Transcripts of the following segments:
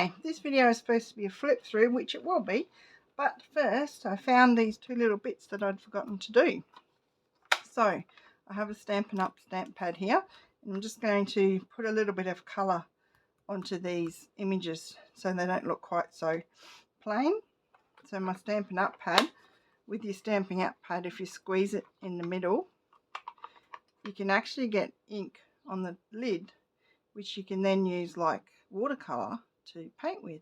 Okay, this video is supposed to be a flip through, which it will be, but first I found these two little bits that I'd forgotten to do. So I have a Stampin' Up! Stamp pad here, and I'm just going to put a little bit of colour onto these images so they don't look quite so plain. So my Stampin' Up! Pad, with your Stampin' Up! Pad, if you squeeze it in the middle, you can actually get ink on the lid, which you can then use like watercolour to paint with.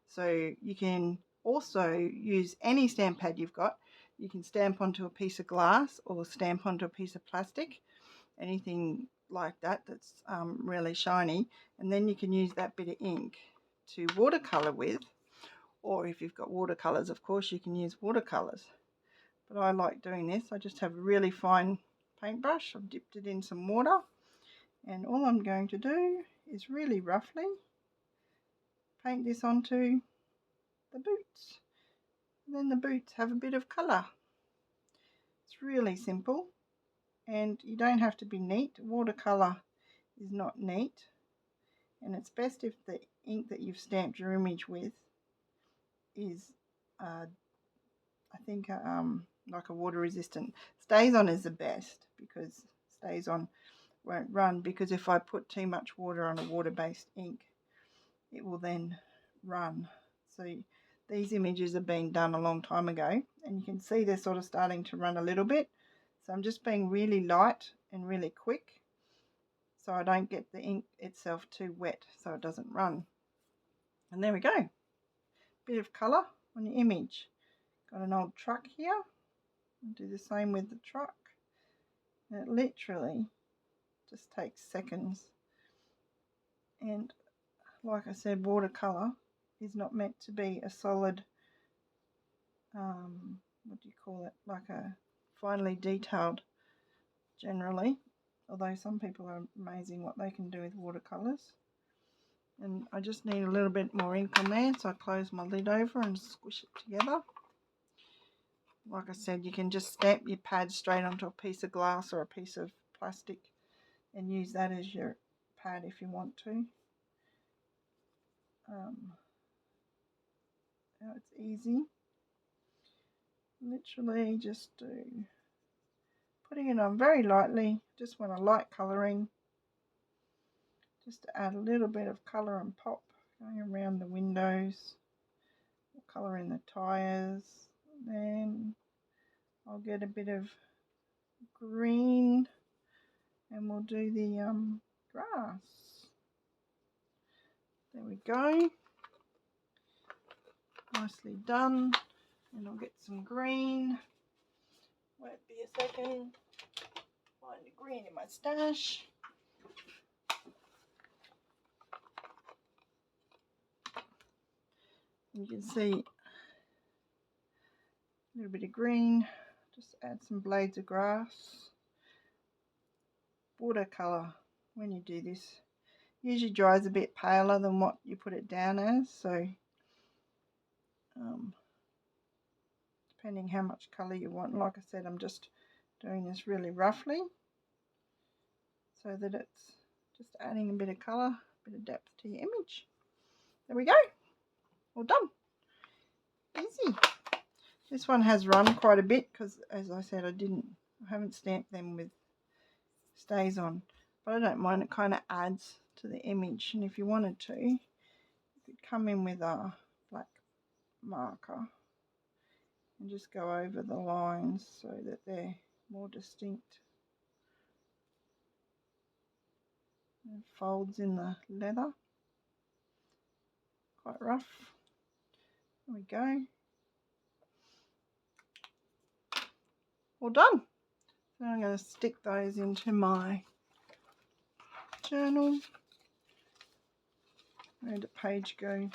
So you can also use any stamp pad you've got. You can stamp onto a piece of glass or stamp onto a piece of plastic, anything like that that's really shiny, and then you can use that bit of ink to watercolour with, or if you've got watercolours, of course, you can use watercolours. But I like doing this. I just have a really fine paintbrush. I've dipped it in some water, and all I'm going to do is really roughly paint this onto the boots. And then the boots have a bit of colour. It's really simple, and you don't have to be neat. Watercolour is not neat, and it's best if the ink that you've stamped your image with is I think like a water resistant. Stays on is the best, because stays on won't run, because if I put too much water on a water-based ink, it will then run. So these images have been done a long time ago, and you can see they're sort of starting to run a little bit. So I'm just being really light and really quick so I don't get the ink itself too wet so it doesn't run. And there we go. Bit of colour on your image. Got an old truck here. I'll do the same with the truck. And it literally just takes seconds. And like I said, watercolour is not meant to be a solid, what do you call it, like a finely detailed generally, although some people are amazing what they can do with watercolours. And I just need a little bit more ink on there, so I close my lid over and squish it together. Like I said, you can just stamp your pad straight onto a piece of glass or a piece of plastic and use that as your pad if you want to. Now it's easy. Literally just putting it on very lightly. Just want a light colouring, just to add a little bit of colour and pop, going around the windows. We'll colour in the tyres. Then I'll get a bit of green, and we'll do the grass. There we go. Nicely done. And I'll get some green. Won't be a second. Find the green in my stash. You can see a little bit of green. Just add some blades of grass. Watercolour, when you do this, usually dries a bit paler than what you put it down as, so depending how much colour you want. Like I said, I'm just doing this really roughly so that it's just adding a bit of colour, a bit of depth to your image. There we go, all done. Easy. This one has run quite a bit because, as I said, I haven't stamped them with stays on, but I don't mind. It kind of adds to the image, and if you wanted to, you could come in with a black marker and just go over the lines so that they're more distinct. And folds in the leather, quite rough. There we go. All done. So I'm going to stick those into my journal. Where'd the page go?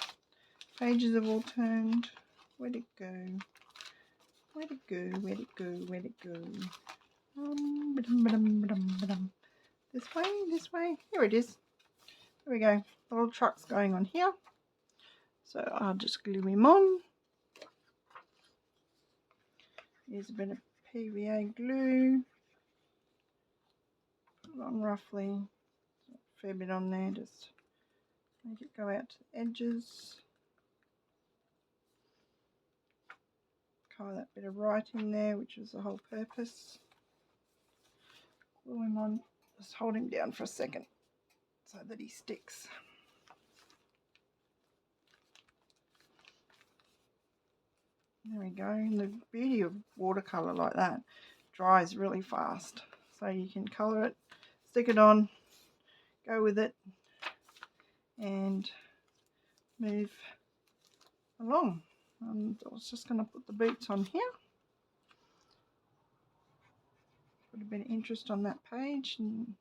Pages have all turned. Where'd it go? Where'd it go? Where'd it go? Where'd it go? This way, this way. Here it is. There we go. The little truck's going on here. So I'll just glue him on. Here's a bit of PVA glue. Put it on roughly. A fair bit on there. Just Make it go out to the edges. Cover that bit of writing there, which was the whole purpose. Glue him on. Just hold him down for a second so that he sticks. There we go. And the beauty of watercolour like that, dries really fast. So you can colour it, stick it on, go with it, and move along. And I was just going to put the boots on here. Put a bit of interest on that page and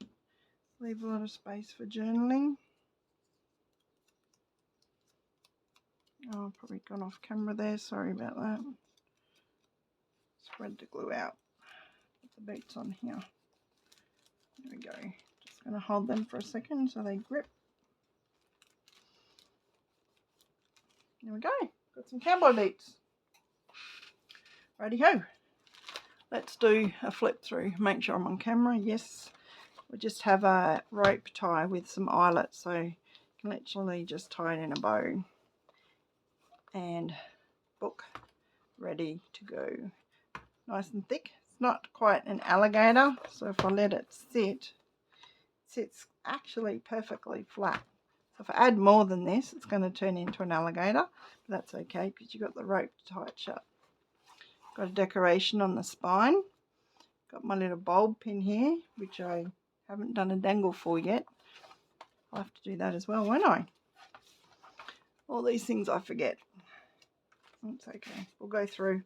leave a lot of space for journaling. Oh, I've probably gone off camera there, sorry about that. Spread the glue out. Put the boots on here. There we go. Just going to hold them for a second so they grip. There we go. Got some cowboy boots. Righty-ho. Let's do a flip through. Make sure I'm on camera. Yes. We just have a rope tie with some eyelets, so you can literally just tie it in a bow. And book ready to go. Nice and thick. It's not quite an alligator, so if I let it sit, it sits actually perfectly flat. So if I add more than this, it's going to turn into an alligator, but that's okay because you've got the rope to tie it shut. Got a decoration on the spine. Got my little bulb pin here, which I haven't done a dangle for yet. I'll have to do that as well, won't I? All these things I forget. It's okay. We'll go through.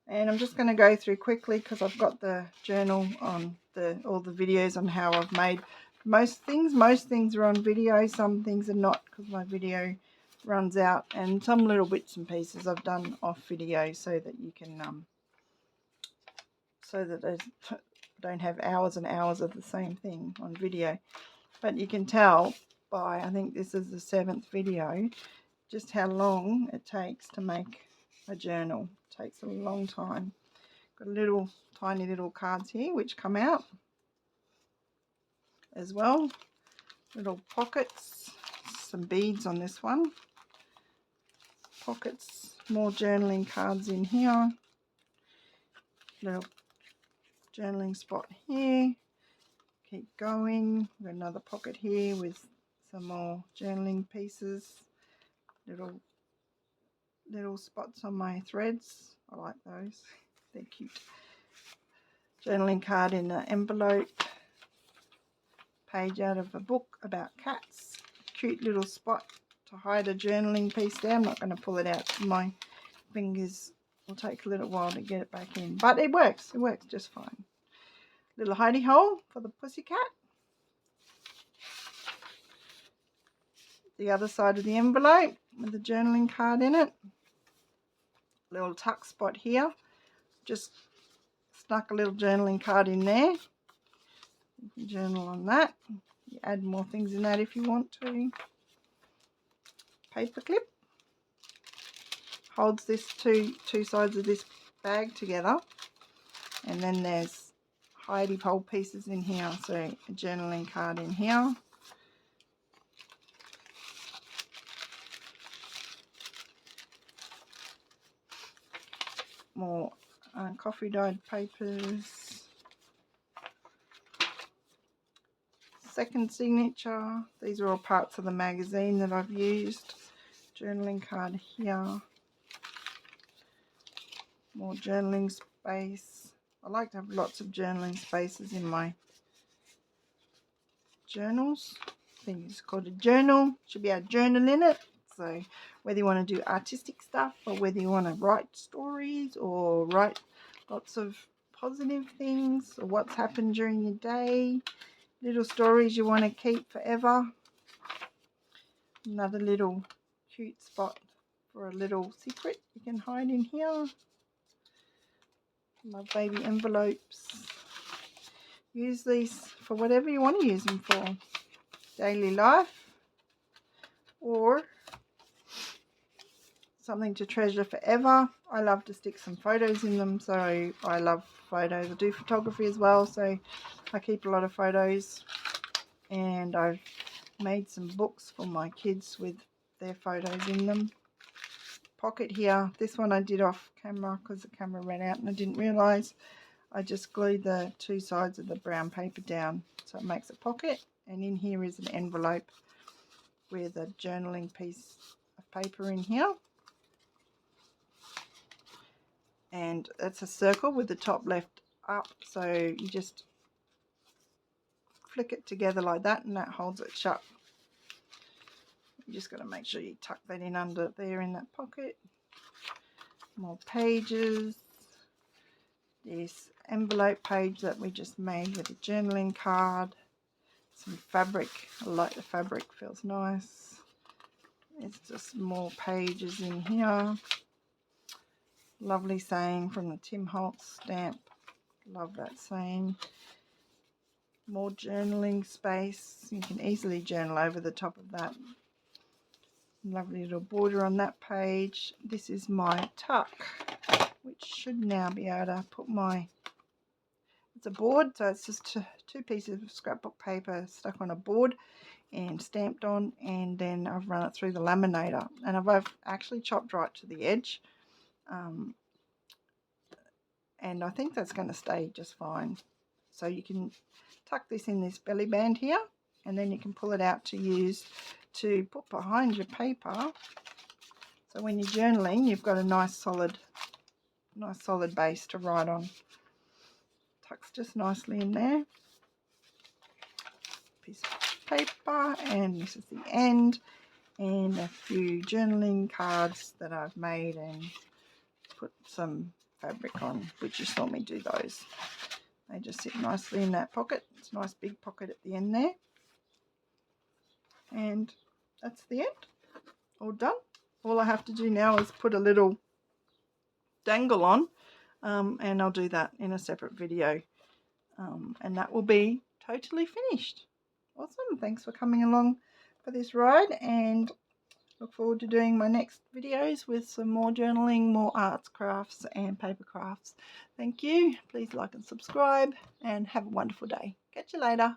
And I'm just going to go through quickly because I've got the journal on all the videos on how I've made most things. Most things are on video. Some things are not because my video runs out. And some little bits and pieces I've done off video so that you can, so that I don't have hours and hours of the same thing on video. But you can tell by, I think this is the 7th video, just how long it takes to make a journal. It takes a long time. Got little tiny little cards here which come out as well. Little pockets, some beads on this one. Pockets, more journaling cards in here. Little journaling spot here. Keep going. Got another pocket here with some more journaling pieces. Little spots on my threads. I like those. They're cute. Journaling card in an envelope. Page out of a book about cats. Cute little spot to hide a journaling piece there. I'm not going to pull it out. My fingers will take a little while to get it back in. But it works. It works just fine. Little hidey hole for the pussycat. The other side of the envelope with the journaling card in it. Little tuck spot here. Just stuck a little journaling card in there. You can journal on that. You add more things in that if you want to. Paper clip. Holds this two sides of this bag together. And then there's hidey hole pieces in here. So a journaling card in here. More coffee dyed papers. Second signature. These are all parts of the magazine that I've used. Journaling card here. More journaling space. I like to have lots of journaling spaces in my journals. I think it's called a journal. Should be a journal in it. So whether you want to do artistic stuff or whether you want to write stories or write lots of positive things or what's happened during your day, little stories you want to keep forever. Another little cute spot for a little secret you can hide in here. My baby envelopes. Use these for whatever you want to use them for. Daily life or something to treasure forever. I love to stick some photos in them, so I love photos. I do photography as well, so I keep a lot of photos, and I've made some books for my kids with their photos in them. Pocket here. This one I did off camera because the camera ran out and I didn't realise. I just glued the two sides of the brown paper down so it makes a pocket, and in here is an envelope with a journaling piece of paper in here, and it's a circle with the top left up, so you just flick it together like that and that holds it shut. You just got to make sure you tuck that in under there in that pocket. More pages. This envelope page that we just made with a journaling card. Some fabric. I like the fabric, feels nice. It's just more pages in here. Lovely saying from the Tim Holtz stamp. Love that saying. More journaling space. You can easily journal over the top of that. Lovely little border on that page. This is my tuck, which should now be able to put my, it's a board, so it's just two pieces of scrapbook paper stuck on a board and stamped on, and then I've run it through the laminator, and I've actually chopped right to the edge, and I think that's going to stay just fine. So you can tuck this in this belly band here, and then you can pull it out to use to put behind your paper, so when you're journaling you've got a nice solid base to write on. Tucks just nicely in there. Piece of paper, and this is the end, and a few journaling cards that I've made and put some fabric on, which you saw me do those. They just sit nicely in that pocket. It's a nice big pocket at the end there. And that's the end. All done. All I have to do now is put a little dangle on, and I'll do that in a separate video, and that will be totally finished. Awesome. Thanks for coming along for this ride, and look forward to doing my next videos with some more journaling, more arts, crafts and paper crafts. Thank you. Please like and subscribe, and have a wonderful day. Catch you later.